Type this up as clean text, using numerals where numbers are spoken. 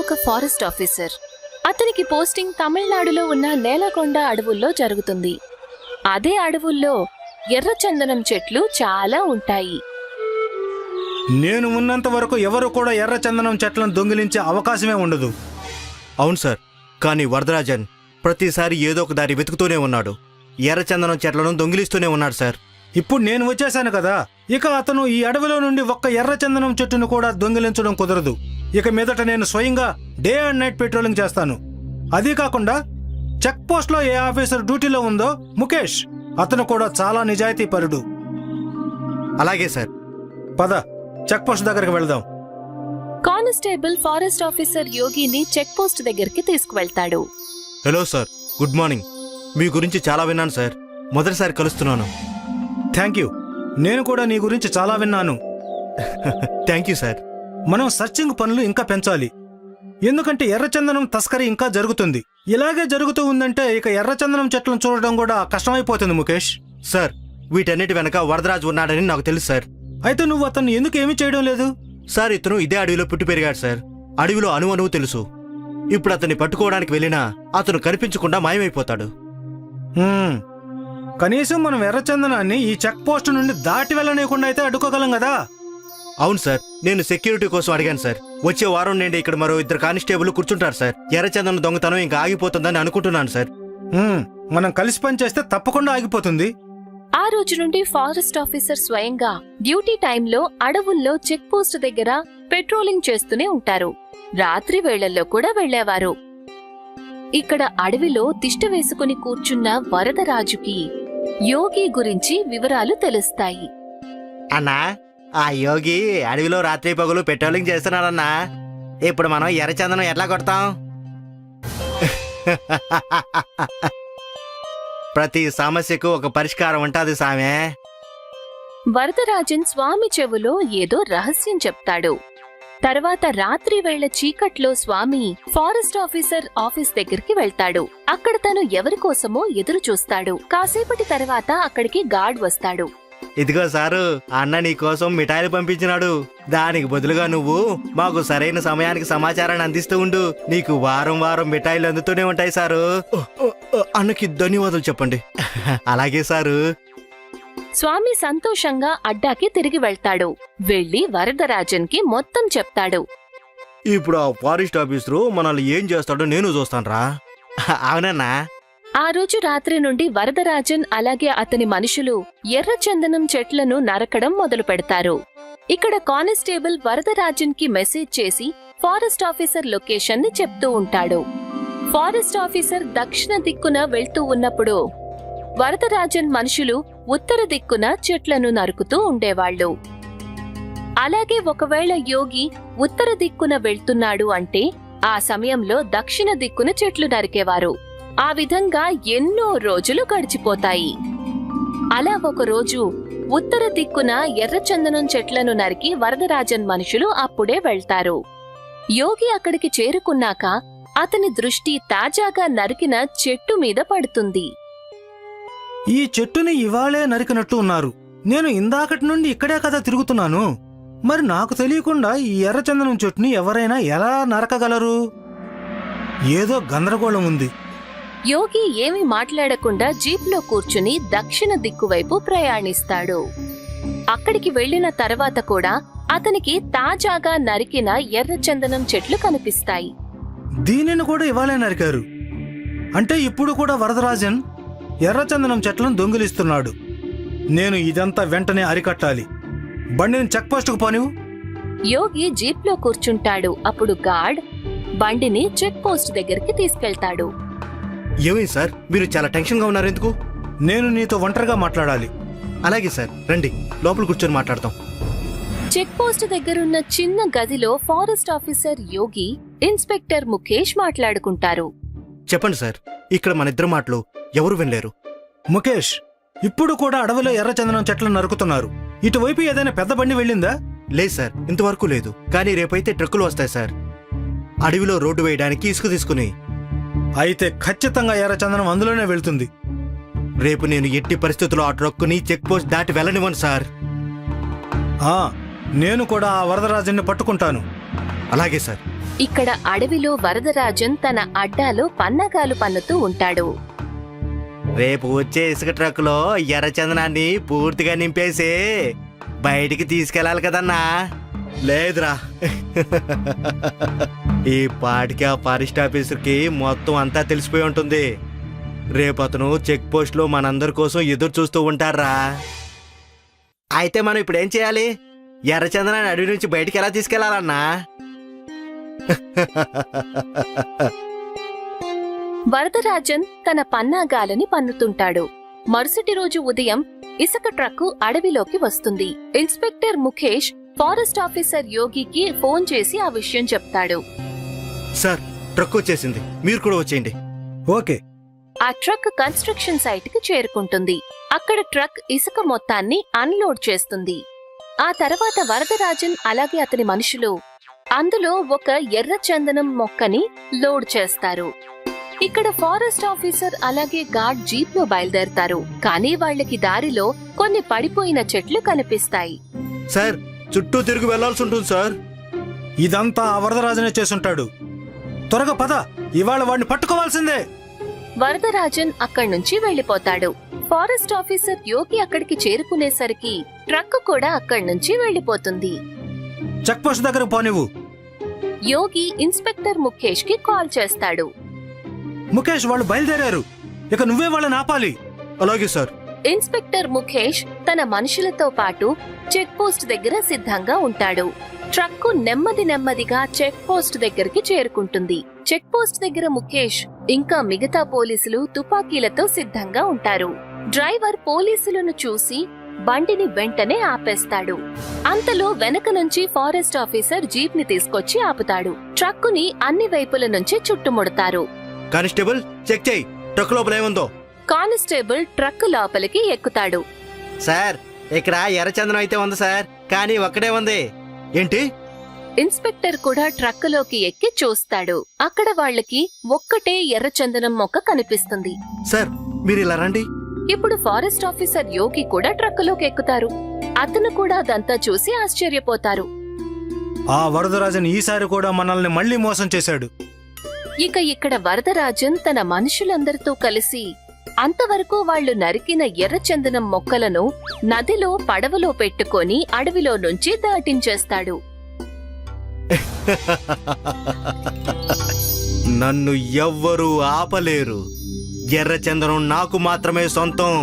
ఒక forest officer. అతనికి posting తమిళనాడులో ఉన్న నేలకొండ అడవుల్లో జరుగుతుంది. అదే అడవుల్లో ఎర్రచందనం చెట్లు చాలా ఉంటాయి. నేను ఉన్నంత వరకు ఎవరు కూడా ఎర్రచందనం చెట్లను దొంగిలించే అవకాశమే ఉండదు. అవును సార్, కానీ వరదరాజన్ ప్రతిసారి ఏదో ఒక దారి వెతుకుతూనే ఉన్నాడు. ఎర్రచందనం చెట్లను దొంగిలిస్తూనే ఉన్నాడు సార్. ఇప్పుడు నేను వచ్చేశాను కదా, ఇక అతను ఈ అడవిలో నుండి ఒక్క ఎర్రచందనం చెట్టును కూడా దొంగిలించడం కుదరదు. ఇక మీదట నేను స్వయంగా డే అండ్ నైట్ పెట్రోలింగ్ చేస్తాను. అదీ కాకుండా చెక్ పోస్ట్ లో ఏ ఆఫీసర్ డ్యూటీలో ఉందో ముఖేష్, అతను కూడా చాలా నిజాయితీపరుడు. అలాగే సార్. పద, చెక్ పోస్ట్ దగ్గరికి వెళ్దాం. కానిస్టేబుల్ ఫారెస్ట్ ఆఫీసర్ యోగిని చెక్ పోస్ట్ దగ్గరికి తీసుకువెళ్తాడు. Hello sir, good morning. మీ గురించి చాలా విన్నాను సార్. మొదటిసారి కలుస్తున్నాను. Thank you. నేను కూడా నీ గురించి చాలా విన్నాను. Thank you sir. మనం సర్చింగ్ పనులు ఇంకా పెంచాలి, ఎందుకంటే ఎర్రచందనం తస్కరీ ఇంకా జరుగుతుంది. ఇలాగే జరుగుతూ ఉందంటే ఇక ఎర్రచందనం చెట్లను చూడడం కూడా కష్టమైపోతుంది ముఖేష్. సార్, వీటన్నిటి వెనక వరదరాజు ఉన్నాడని నాకు తెలుసు సార్. అయితే నువ్వు అతన్ని ఎందుకు ఏమీ చేయడం లేదు? సార్, ఇతను ఇదే అడవిలో పుట్టి పెరిగాడు సార్. అడవిలో అణువు తెలుసు. ఇప్పుడు అతన్ని పట్టుకోవడానికి వెళ్ళినా అతను కనిపించకుండా మాయమైపోతాడు. కనీసం మనం ఎర్రచందనాన్ని ఈ చెక్ పోస్ట్ నుండి దాటి వెళ్ళనీయకుండా అయితే అడ్డుకోగలం కదా. అవును సార్, నేను సెక్యూరిటీ కోసం అడిగాను సార్. వచ్చే వారం నుండి ఇక్కడ మరో 2 కానిస్టేబుల్ కూర్చుంటారు సార్. ఎర్రచందనం దొంగతనం ఇంకా ఆగిపోతుందని అనుకుంటున్నాను సార్. మనం కలిసి పనిచేస్తే తప్పకుండా ఆగిపోతుంది. ఆ రోజు నుండి ఫారెస్ట్ ఆఫీసర్ స్వయంగా డ్యూటీ టైంలో అడవుల్లో చెక్ పోస్ట్ దగ్గర పెట్రోలింగ్ చేస్తూనే ఉంటారు. రాత్రి వేళల్లో కూడా వెళ్లేవారు. ఇక్కడ అడవిలో తిష్ట వేసుకుని కూర్చున్న వరదరాజుకి యోగి గురించి వివరాలు తెలుస్తాయి. అన్నా, ఆ యోగి అడవిలో రాత్రి పగలు పెట్రోలింగ్ చేస్తున్నాడన్నా. ఇప్పుడు మనం ఎర్రచందనం ఎట్లా కొడతాం? ప్రతి సమస్యకు ఒక పరిష్కారం ఉంటుంది సామే. వరదరాజన్ స్వామి చెవులో ఏదో రహస్యం చెప్తాడు. తర్వాత రాత్రి వేళ చీకట్లో స్వామి ఫారెస్ట్ ఆఫీసర్ ఆఫీస్ దగ్గరికి వెళ్తాడు. అక్కడ తను ఎవరికోసమో ఎదురు చూస్తాడు. కాసేపటి తర్వాత అక్కడికి గార్డ్ వస్తాడు. ఇదిగో సారు, అన్న నీ కోసం మిఠాయిలు పంపించినాడు. దానికి బదులుగా నువ్వు మాకు సరైన సమయానికి సమాచారాన్ని అందిస్తూ ఉండు. నీకు వారం వారం మిఠాయిలు అందుతూనే ఉంటాయి సారు. అన్నకి ధన్యవాదాలు చెప్పండి. అలాగే సారు. స్వామి సంతోషంగా అడ్డాకి తిరిగి వెళ్తాడు. వెళ్లి వరదరాజన్ కి మొత్తం చెప్తాడు. ఇప్పుడు ఆ ఫారెస్ట్ ఆఫీసరు మనల్ని ఏం చేస్తాడో నేను చూస్తానురా. అవునన్నా. ఆ రోజు రాత్రి నుండి వరదరాజన్ అలాగే అతని మనుషులు ఎర్రచందనం చెట్లను నరకడం మొదలు పెడతారు. ఇక్కడ కానిస్టేబుల్ వరదరాజన్ కి మెసేజ్ చేసి ఫారెస్ట్ ఆఫీసర్ లొకేషన్ ని చెప్తూ ఉంటాడు. ఫారెస్ట్ ఆఫీసర్ దక్షిణ దిక్కున వెళ్తూ ఉన్నప్పుడు వరదరాజన్ మనుషులు ఉత్తర దిక్కున చెట్లను నరుకుతూ ఉండేవాళ్లు. అలాగే ఒకవేళ యోగి ఉత్తర దిక్కున వెళ్తున్నాడు అంటే ఆ సమయంలో దక్షిణ దిక్కున చెట్లు నరికేవారు. ఆ విధంగా ఎన్నో రోజులు గడిచిపోతాయి. అలా ఒకరోజు ఉత్తర దిక్కున ఎర్రచందనం చెట్లను నరికి వరదరాజన్ మనుషులు అప్పుడే వెళ్తారు. యోగి అక్కడికి చేరుకున్నాక అతని దృష్టి తాజాగా నరికిన చెట్టు మీద పడుతుంది. ఈ చెట్టుని ఇవాళే నరికినట్టు ఉన్నారు. నేను ఇందాకటి నుండి ఇక్కడే కదా తిరుగుతున్నాను. మరి నాకు తెలియకుండా ఈ ఎర్రచందనం చెట్టుని ఎవరైనా ఎలా నరకగలరు? ఏదో గందరగోళం ఉంది. యోగి ఏమీ మాట్లాడకుండా జీప్లో కూర్చుని దక్షిణ దిక్కువైపు ప్రయాణిస్తాడు. అక్కడికి వెళ్లిన తర్వాత కూడా అతనికి తాజాగా నరికిన ఎర్రచందనం చెట్లు కనిపిస్తాయి. దీనిని కూడా ఇవాళే నరికారు అంటే ఇప్పుడు కూడా వరదరాజన్ ఎర్రచందనం చెట్లను దొంగిలిస్తున్నాడు. నేను ఇదంతా వెంటనే అరికట్టాలి. బండిని చెక్ పోస్టుకు పోనివు. యోగి జీప్లో కూర్చుంటాడు. అప్పుడు గార్డ్ బండిని చెక్ పోస్ట్ దగ్గరికి తీసుకెళ్తాడు. ఏమైంది సార్, మీరు చాలా టెన్షన్ గా ఉన్నారు ఎందుకు? నేను నీతో ఒంటరిగా మాట్లాడాలి. అలాగే సార్, రండి లోపల కూర్చొని మాట్లాడతాం. చెక్ పోస్ట్ దగ్గరున్న చిన్న గదిలో ఫారెస్ట్ ఆఫీసర్ యోగి, ఇన్స్పెక్టర్ ముఖేష్ మాట్లాడుకుంటారు. చెప్పండి సార్, ఇక్కడ మన ఇద్దరు మాటలు ఎవరు వినలేరు. ముఖేష్, ఇప్పుడు కూడా అడవిలో ఎర్రచందనం చెట్లను నరుకుతున్నారు. ఇటువైపు ఏదైనా పెద్ద బండి వెళ్ళిందా? లేదు సార్, ఇంతవరకు లేదు. కానీ రేపైతే ట్రక్కులు వస్తాయి సార్, అడవిలో రోడ్డు వేయడానికి ఇసుక తీసుకుని. అయితే ఖచ్చితంగా ఎర్రచందనం అందులోనే వెళ్తుంది. రేపు నేను ఎట్టి పరిస్థితుల్లో ఆ ట్రక్కుని చెక్ పోస్ట్ దాటి వెళ్ళనివ్వను సార్. నేను కూడా ఆ వరదరాజన్ని పట్టుకుంటాను. అలాగే సార్, ఇక్కడ అడవిలో వరదరాజన్ తన అడ్డాలో పన్నాగాలు పన్నుతూ ఉంటాడు. రేపు వచ్చే ఇసుక ట్రక్కులో ఎర్రచందనాన్ని పూర్తిగా నింపేసి బయటికి తీసుకెళ్ళాలి కదన్నా. లేదురా, ఈ పాటికి ఆ ఫారెస్ట్ ఆఫీసర్కి మొత్తం అంతా తెలిసిపోయి ఉంటుంది. రేపు అతను చెక్ పోస్ట్ లో మనందరి కోసం ఎదురు చూస్తూ ఉంటారా. అయితే మనం ఇప్పుడు ఏం చేయాలి? ఎర్రచందనాన్ని అడవి నుంచి బయటికి ఎలా తీసుకెళ్లాలన్నా? వరదరాజన్ తన పన్నాగాలని పన్నుతుంటాడు. మరుసటి రోజు ఉదయం ఇసుక ట్రక్కు అడవిలోకి వస్తుంది. ఇన్స్పెక్టర్ ముఖేష్ ఫారెస్ట్ ఆఫీసర్ యోగికి ఫోన్ చేసి ఆ విషయం చెప్తాడు. సార్, ట్రక్ వచ్చేసింది, మీరు కూడా వచ్చేయండి. ఓకే. ఆ ట్రక్ కన్స్ట్రక్షన్ సైట్ కి చేరుకుంటుంది. అక్కడ ట్రక్ ఇసుక మొత్తాన్ని అన్లోడ్ చేస్తుంది. ఆ తర్వాత వరదరాజన్ అలాగే అతని మనుషులు అందులో ఒక ఎర్ర చందనం మొక్కని లోడ్ చేస్తారు. ఇక్కడ ఫారెస్ట్ ఆఫీసర్ అలాగే గార్డ్ జీప్ లో బయలుదేరతారు. కానీ వాళ్ళకి దారిలో కొన్ని పడిపోయిన చెట్లు కనిపిస్తాయి. సార్, చుట్టూ తిరిగి వెళ్లాల్సి ఉంటుంది సార్. ఇదంతా ఆ వరదరాజనే చేసుంటాడు. త్వరగా పద, ఇవాళ వాడిని పట్టుకోవాల్సిందే. వరదరాజన్ అక్కడి నుంచి వెళ్లిపోతాడు. ఫారెస్ట్ ఆఫీసర్ యోగి అక్కడికి చేరుకునేసరికి ట్రక్ కూడా అక్కడి నుంచి వెళ్లిపోతుంది. చెక్ పోస్ట్ దగ్గరకు పోనివ్వు. యోగి ఇన్స్పెక్టర్ ముఖేష్ కి కాల్ చేస్తాడు. ముఖేష్, వాళ్ళు బయలుదేరారు. ఇక నువ్వే వాళ్ళని ఆపాలి. అలాగే సార్. ఇన్స్పెక్టర్ ముఖేష్ తన మనుషులతో పాటు చెక్ పోస్ట్ దగ్గర సిద్ధంగా ఉంటాడు. ట్రక్కు నెమ్మదిగా చెక్ పోస్ట్ దగ్గరికి చేరుకుంటుంది. చెక్ పోస్ట్ దగ్గర ముఖేష్ ఇంకా మిగతా పోలీసులు తుపాకీలతో సిద్ధంగా ఉంటారు. డ్రైవర్ పోలీసులను చూసి బండిని వెంటనే ఆపేస్తాడు. అంతలో వెనక నుంచి ఫారెస్ట్ ఆఫీసర్ జీప్ ని తీసుకొచ్చి ఆపుతాడు. ట్రక్కుని అన్ని వైపుల నుంచి చుట్టుముడతారు. కానిస్టేబుల్, చెక్ చేయి, ట్రక్ లోపల ఏముందో. కానిస్టేబుల్ ట్రక్ లోపలికి ఎక్కుతాడు. సార్, ఇక్కడ ఎర్రచందనం అయితే ఉంది సార్, కానీ ఒక్కడే ఉంది. ఏంటి? ఇన్స్పెక్టర్ కూడా ట్రక్కులోకి ఎక్కి చూస్తాడు. అక్కడ వాళ్ళకి ఒక్కటే ఎర్రచందనం మొక్క కనిపిస్తుంది. సార్, మీరు ఇలా రండి. ఇప్పుడు ఫారెస్ట్ ఆఫీసర్ యోగి కూడా ట్రక్కులోకి ఎక్కుతారు. అతను కూడా అదంతా చూసి ఆశ్చర్యపోతారు. ఆ వరదరాజన్ ఈసారి కూడా మనల్ని మళ్ళీ మోసం చేశాడు. ఇక ఇక్కడ వరదరాజన్ తన మనుషులందరితో కలిసి అంతవరకు వాళ్లు నరికిన ఎర్రచందనం మొక్కలను నదిలో పడవలో పెట్టుకొని అడవిలో నుంచి దాటించేస్తాడు. నన్ను ఎవ్వరూ ఆపలేరు. ఎర్రచందనం నాకు మాత్రమే సొంతం.